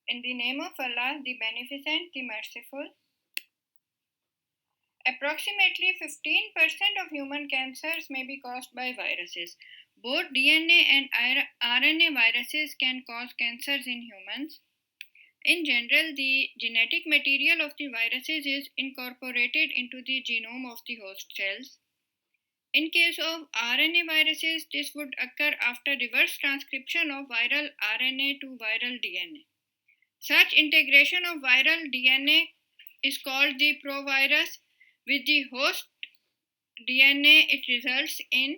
In the name of Allah, the Beneficent, the Merciful. Approximately 15% of human cancers may be caused by viruses. Both DNA and RNA viruses can cause cancers in humans. In general, the genetic material of the viruses is incorporated into the genome of the host cells. In case of RNA viruses, this would occur after reverse transcription of viral RNA to viral DNA. Such integration of viral DNA is called the provirus. With the host DNA, it results in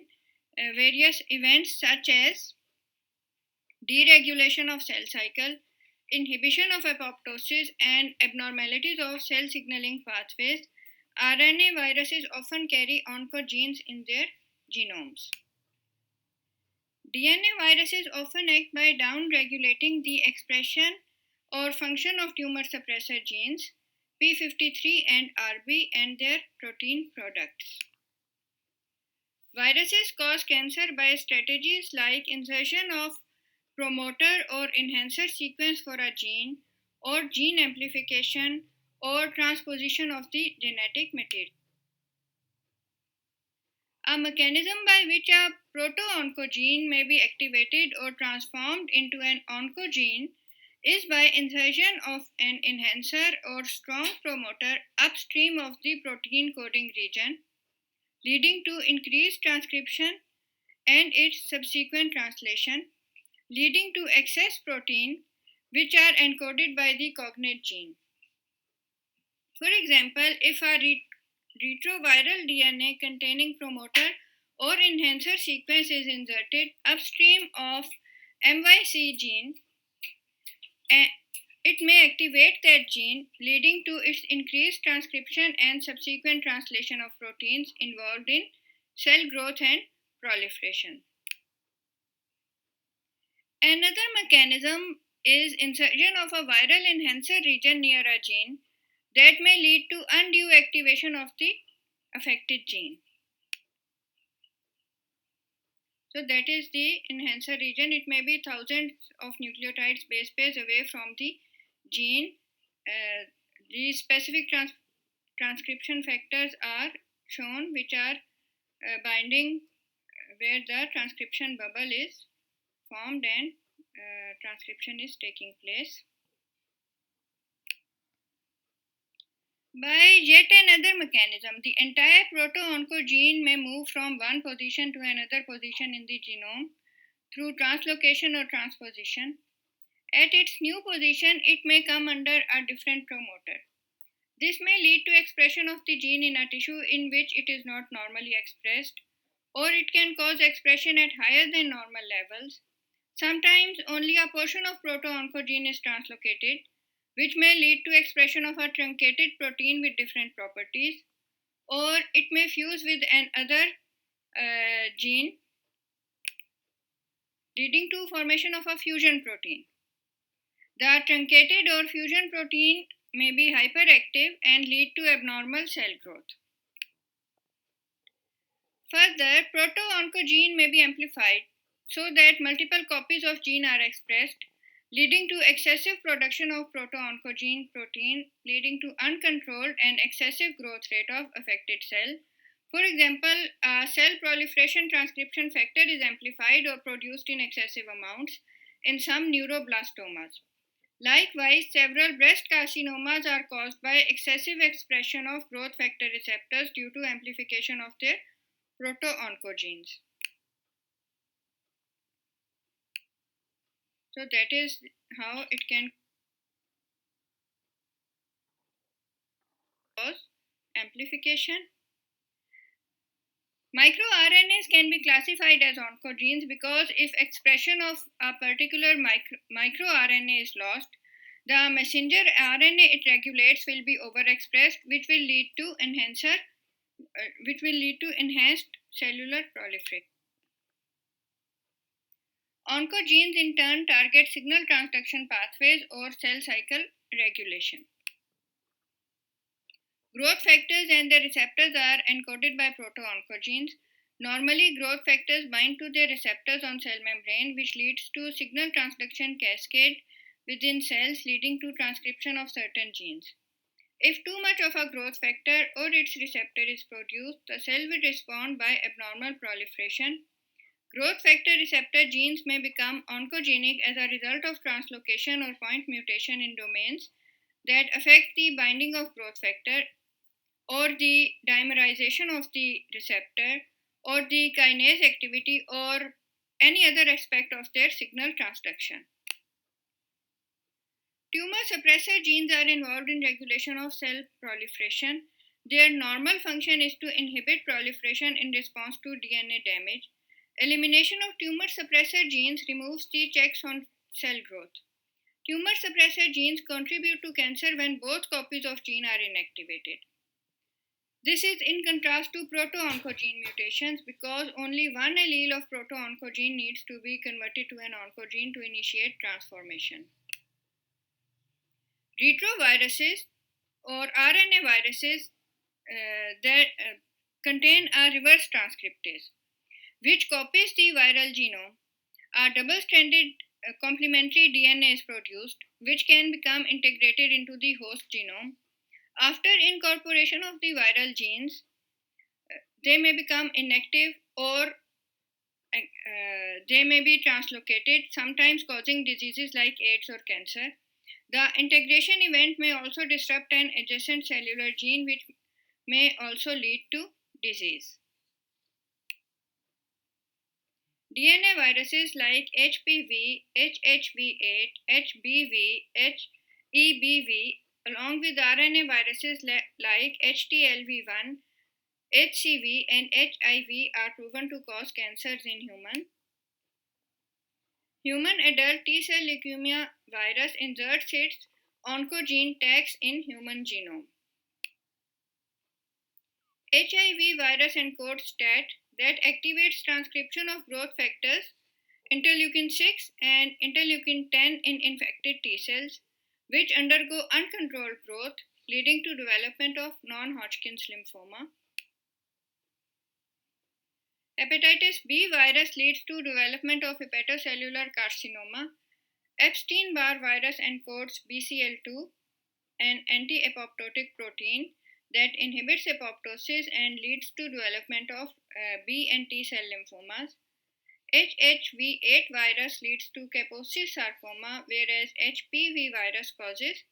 various events such as deregulation of cell cycle, inhibition of apoptosis, and abnormalities of cell signaling pathways. RNA viruses often carry oncogenes in their genomes. DNA viruses often act by down-regulating the expression or function of tumor suppressor genes, P53 and RB, and their protein products. Viruses cause cancer by strategies like insertion of promoter or enhancer sequence for a gene, or gene amplification, or transposition of the genetic material. A mechanism by which a proto-oncogene may be activated or transformed into an oncogene is by insertion of an enhancer or strong promoter upstream of the protein coding region, leading to increased transcription and its subsequent translation, leading to excess protein which are encoded by the cognate gene. For example, if a retroviral DNA containing promoter or enhancer sequence is inserted upstream of MYC gene, it may activate that gene, leading to its increased transcription and subsequent translation of proteins involved in cell growth and proliferation. Another mechanism is insertion of a viral enhancer region near a gene that may lead to undue activation of the affected gene. So that is the enhancer region. It may be thousands of nucleotides base pairs away from the gene. The specific transcription factors are shown, which are binding where the transcription bubble is formed and transcription is taking place. By yet another mechanism, the entire proto-oncogene may move from one position to another position in the genome through translocation or transposition. At its new position, it may come under a different promoter. This may lead to expression of the gene in a tissue in which it is not normally expressed, or it can cause expression at higher than normal levels. Sometimes only a portion of proto-oncogene is translocated, which may lead to expression of a truncated protein with different properties, or it may fuse with another gene, leading to formation of a fusion protein. The truncated or fusion protein may be hyperactive and lead to abnormal cell growth. Further, proto-oncogene may be amplified so that multiple copies of gene are expressed, leading to excessive production of proto-oncogene protein, leading to uncontrolled and excessive growth rate of affected cell. For example, a cell proliferation transcription factor is amplified or produced in excessive amounts in some neuroblastomas. Likewise, several breast carcinomas are caused by excessive expression of growth factor receptors due to amplification of their proto-oncogenes. So that is how it can cause amplification. MicroRNAs can be classified as oncogenes because if expression of a particular microRNA is lost, the messenger RNA it regulates will be overexpressed, which will lead to enhanced cellular proliferation. Oncogenes in turn target signal transduction pathways or cell cycle regulation. Growth factors and their receptors are encoded by proto-oncogenes. Normally, growth factors bind to their receptors on cell membrane, which leads to signal transduction cascade, within cells, leading to transcription of certain genes. If too much of a growth factor or its receptor is produced, the cell will respond by abnormal proliferation. Growth factor receptor genes may become oncogenic as a result of translocation or point mutation in domains that affect the binding of growth factor or the dimerization of the receptor or the kinase activity or any other aspect of their signal transduction. Tumor suppressor genes are involved in regulation of cell proliferation. Their normal function is to inhibit proliferation in response to DNA damage. Elimination of tumor suppressor genes removes the checks on cell growth. Tumor suppressor genes contribute to cancer when both copies of gene are inactivated. This is in contrast to proto-oncogene mutations because only one allele of proto-oncogene needs to be converted to an oncogene to initiate transformation. Retroviruses or RNA viruses that contain a reverse transcriptase, which copies the viral genome. A double-stranded complementary DNA is produced, which can become integrated into the host genome. After incorporation of the viral genes, they may become inactive or they may be translocated, sometimes causing diseases like AIDS or cancer. The integration event may also disrupt an adjacent cellular gene, which may also lead to disease. DNA viruses like HPV, HHV8, HBV, HEBV, along with RNA viruses like HTLV1, HCV, and HIV are proven to cause cancers in humans. Human adult T-cell leukemia virus inserts its oncogene tags in human genome. HIV virus encodes STAT that activates transcription of growth factors, interleukin 6 and interleukin 10 in infected T cells, which undergo uncontrolled growth, leading to development of non-Hodgkin's lymphoma. Hepatitis B virus leads to development of hepatocellular carcinoma. Epstein-Barr virus encodes BCL2, an anti-apoptotic protein that inhibits apoptosis and leads to development of B and T cell lymphomas. HHV8 virus leads to Kaposi sarcoma, whereas HPV virus causes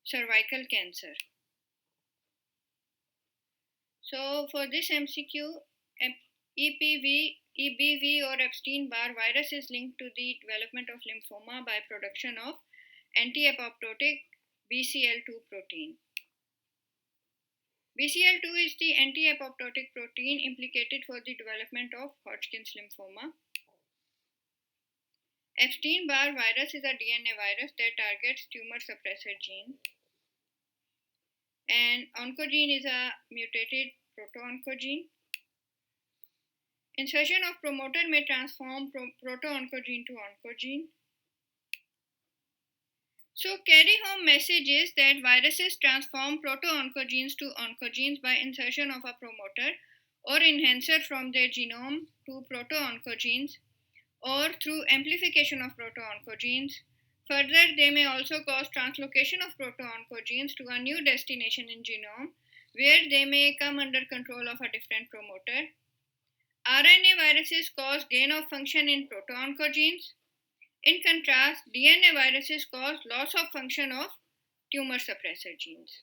cervical cancer. So for this MCQ, EBV or Epstein-Barr virus is linked to the development of lymphoma by production of anti-apoptotic BCL2 protein. BCL2 is the anti-apoptotic protein implicated for the development of Hodgkin's lymphoma. Epstein-Barr virus is a DNA virus that targets tumor suppressor gene. And oncogene is a mutated proto-oncogene. Insertion of promoter may transform proto-oncogene to oncogene. So carry-home message is that viruses transform proto-oncogenes to oncogenes by insertion of a promoter or enhancer from their genome to proto-oncogenes or through amplification of proto-oncogenes. Further, they may also cause translocation of proto-oncogenes to a new destination in genome where they may come under control of a different promoter. RNA viruses cause gain of function in proto-oncogenes. In contrast, DNA viruses cause loss of function of tumor suppressor genes.